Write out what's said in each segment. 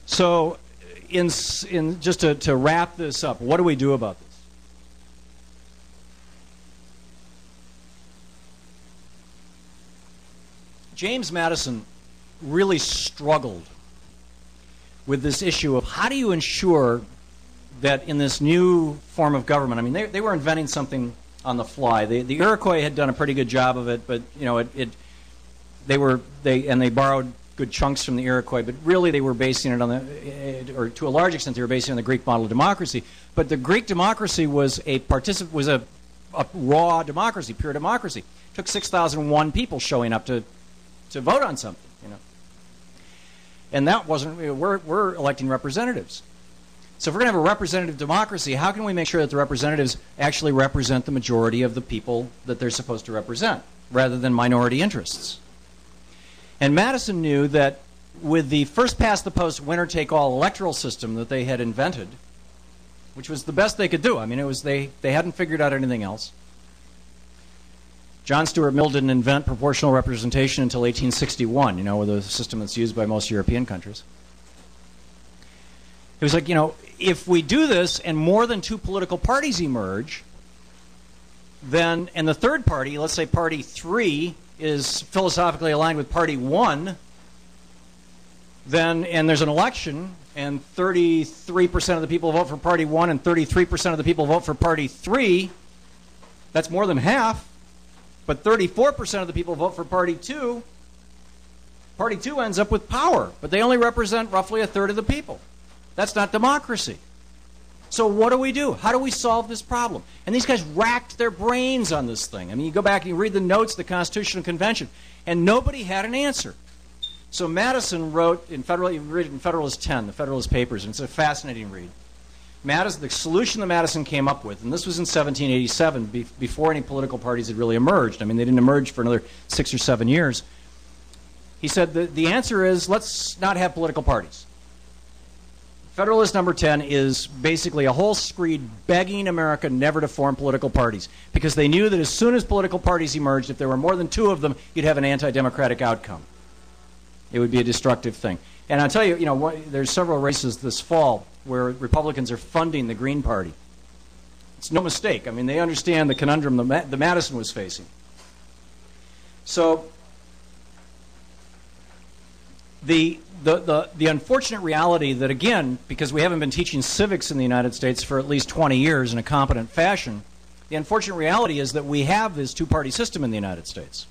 So just to wrap this up, what do we do about this? James Madison really struggled with this issue of how do you ensure that in this new form of government, I mean, they were inventing something on the fly. The Iroquois had done a pretty good job of it, but you know, they borrowed good chunks from the Iroquois, but really they were basing it on or to a large extent they were basing it on the Greek model of democracy. But the Greek democracy was a raw democracy, pure democracy. It took 6,001 people showing up to vote on something, you know. And that wasn't, we're electing representatives. So if we're going to have a representative democracy, how can we make sure that the representatives actually represent the majority of the people that they're supposed to represent, rather than minority interests? And Madison knew that with the first-past-the-post, winner-take-all electoral system that they had invented, which was the best they could do, I mean, it was they hadn't figured out anything else. John Stuart Mill didn't invent proportional representation until 1861, you know, with a system that's used by most European countries. It was like, you know, if we do this and more than two political parties emerge, then, and the third party, let's say party 3, is philosophically aligned with party 1, then, and there's an election, and 33% of the people vote for party 1 and 33% of the people vote for party 3, that's more than half. But 34% of the people vote for party 2. Party 2 ends up with power, but they only represent roughly a third of the people. That's not democracy. So what do we do? How do we solve this problem? And these guys racked their brains on this thing. I mean, you go back and you read the notes of the Constitutional Convention, and nobody had an answer. So Madison wrote in Federalist 10, the Federalist Papers, and it's a fascinating read. The solution that Madison came up with, and this was in 1787, before any political parties had really emerged. I mean, they didn't emerge for another 6 or 7 years. He said the answer is, let's not have political parties. Federalist number 10 is basically a whole screed begging America never to form political parties, because they knew that as soon as political parties emerged, if there were more than 2 of them, you'd have an anti-democratic outcome. It would be a destructive thing. And I'll tell you, you know, there's several races this fall where Republicans are funding the Green Party. It's no mistake. I mean, they understand the conundrum that Madison was facing. So the unfortunate reality that, again, because we haven't been teaching civics in the United States for at least 20 years in a competent fashion, the unfortunate reality is that we have this two-party system in the United States.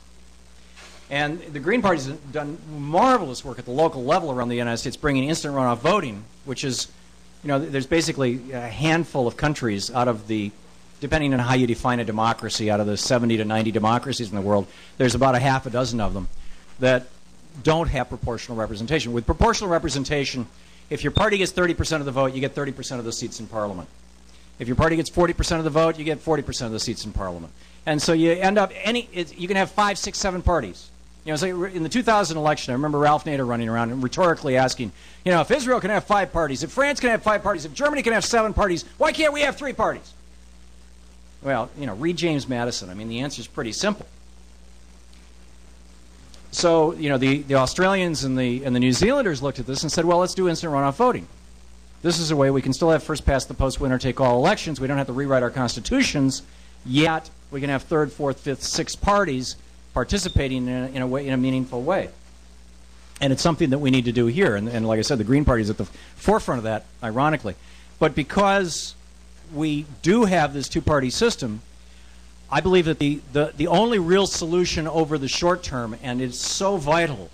And the Green Party's done marvelous work at the local level around the United States, bringing instant runoff voting, which is, you know, there's basically a handful of countries out of the, depending on how you define a democracy, out of the 70 to 90 democracies in the world, there's about a half a dozen of them that don't have proportional representation. With proportional representation, if your party gets 30% of the vote, you get 30% of the seats in Parliament. If your party gets 40% of the vote, you get 40% of the seats in Parliament. And so you end up, you can have 5, 6, 7 parties. You know, so in the 2000 election, I remember Ralph Nader running around and rhetorically asking, you know, if Israel can have 5 parties, if France can have 5 parties, if Germany can have 7 parties, why can't we have 3 parties? Well, you know, read James Madison. I mean, the answer is pretty simple. So, you know, the Australians and the New Zealanders looked at this and said, well, let's do instant runoff voting. This is a way we can still have first-past-the-post, winner-take-all elections. We don't have to rewrite our constitutions, yet we can have 3rd, 4th, 5th, 6th parties participating in a meaningful way. And it's something that we need to do here. And like I said, the Green Party is at the forefront of that, ironically. But because we do have this two-party system, I believe that the only real solution over the short term, and it's so vital,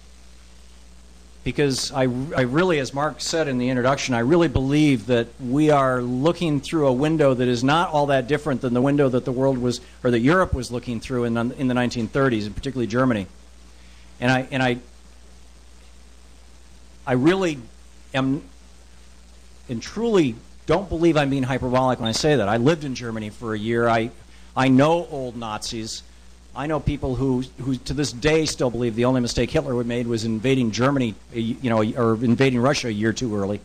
because I really, as Mark said in the introduction, I really believe that we are looking through a window that is not all that different than the window that the world was, or that Europe was looking through in the 1930s, and particularly Germany. And I really am, and truly don't believe I'm being hyperbolic when I say that. I lived in Germany for a year. I know old Nazis. I know people who to this day still believe the only mistake Hitler made was invading Germany, you know, or invading Russia a year too early,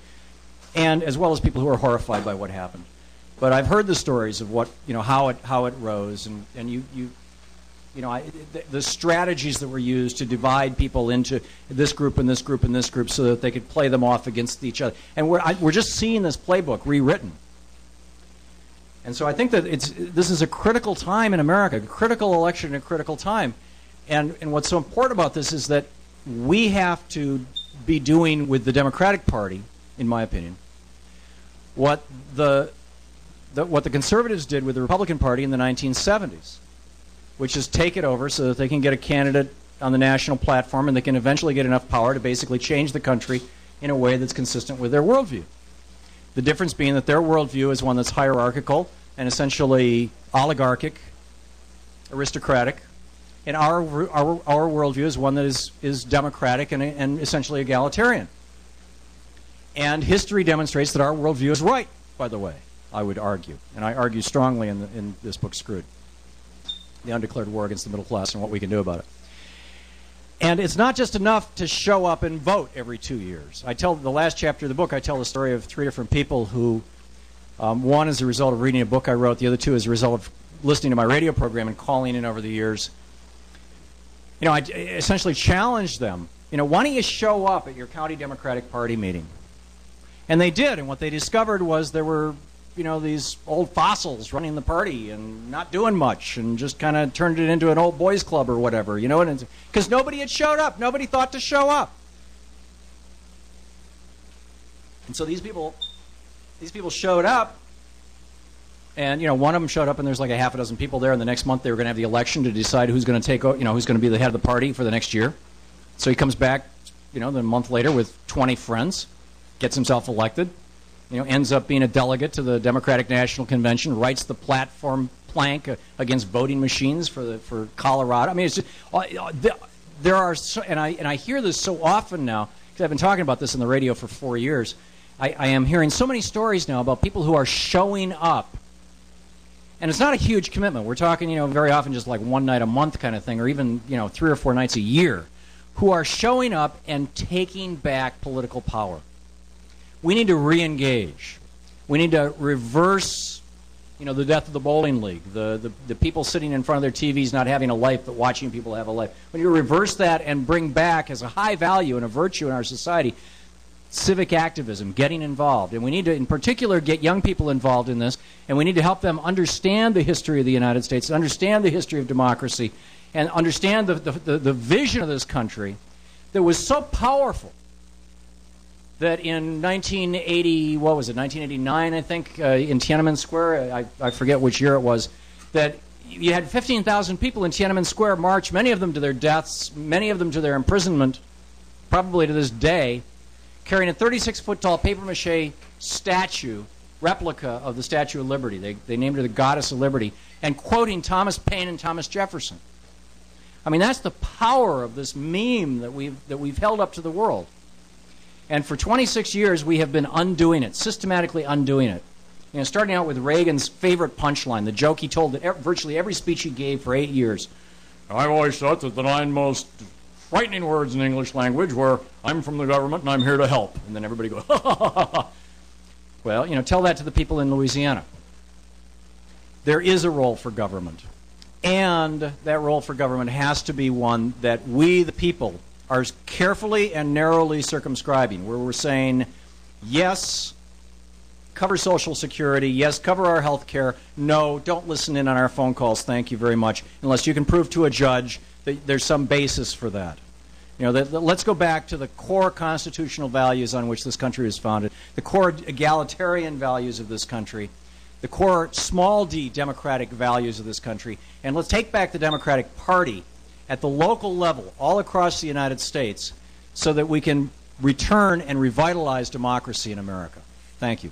and as well as people who are horrified by what happened. But I've heard the stories of what, you know, how it rose, and you the strategies that were used to divide people into this group and this group and this group so that they could play them off against each other. And we're just seeing this playbook rewritten. And so I think that this is a critical time in America, a critical election at a critical time. And what's so important about this is that we have to be doing with the Democratic Party, in my opinion, what the conservatives did with the Republican Party in the 1970s, which is take it over so that they can get a candidate on the national platform and they can eventually get enough power to basically change the country in a way that's consistent with their worldview. The difference being that their worldview is one that's hierarchical and essentially oligarchic, aristocratic, and our worldview is one that is democratic and essentially egalitarian. And history demonstrates that our worldview is right, by the way, I would argue. And I argue strongly in this book, Screwed. The Undeclared War Against the Middle Class and what we can do about it. And it's not just enough to show up and vote every 2 years. The last chapter of the book, I tell the story of 3 different people who, one is a result of reading a book I wrote, the other 2 is a result of listening to my radio program and calling in over the years. I essentially challenged them, why don't you show up at your county Democratic Party meeting? And they did, and what they discovered was there were these old fossils running the party and not doing much and just kind of turned it into an old boys club or whatever, because nobody had showed up. Nobody thought to show up. And so these people showed up, and one of them showed up and there's like a half a dozen people there, and the next month they were going to have the election to decide who's going to take, who's going to be the head of the party for the next year. So he comes back, then a month later with 20 friends, gets himself elected. Ends up being a delegate to the Democratic National Convention, writes the platform plank against voting machines for Colorado. I mean, it's just, there are and I hear this so often now because I've been talking about this on the radio for 4 years. I am hearing so many stories now about people who are showing up, and it's not a huge commitment. We're talking, very often just like one night a month kind of thing, or even 3 or 4 nights a year, who are showing up and taking back political power. We need to re-engage. We need to reverse, the death of the bowling league, the people sitting in front of their TVs not having a life but watching people have a life. We need to reverse that and bring back as a high value and a virtue in our society civic activism, getting involved. And we need to, in particular, get young people involved in this, and we need to help them understand the history of the United States, understand the history of democracy, and understand the vision of this country that was so powerful that in 1989, I think, in Tiananmen Square, I forget which year it was, that you had 15,000 people in Tiananmen Square march, many of them to their deaths, many of them to their imprisonment, probably to this day, carrying a 36-foot-tall papier-mâché statue, replica of the Statue of Liberty. They named her the Goddess of Liberty, and quoting Thomas Paine and Thomas Jefferson. I mean, that's the power of this meme that we've held up to the world. And for 26 years, we have been undoing it, systematically undoing it. Starting out with Reagan's favorite punchline, the joke he told at virtually every speech he gave for 8 years. I've always thought that the 9 most frightening words in the English language were, I'm from the government and I'm here to help. And then everybody goes, ha, ha, ha, ha. Well, tell that to the people in Louisiana. There is a role for government. And that role for government has to be one that we, the people, are carefully and narrowly circumscribing, where we're saying, yes, cover Social Security, yes, cover our health care, no, don't listen in on our phone calls, thank you very much, unless you can prove to a judge that there's some basis for that. Let's go back to the core constitutional values on which this country is founded, the core egalitarian values of this country, the core small d democratic values of this country, and let's take back the Democratic Party at the local level, all across the United States, so that we can return and revitalize democracy in America. Thank you.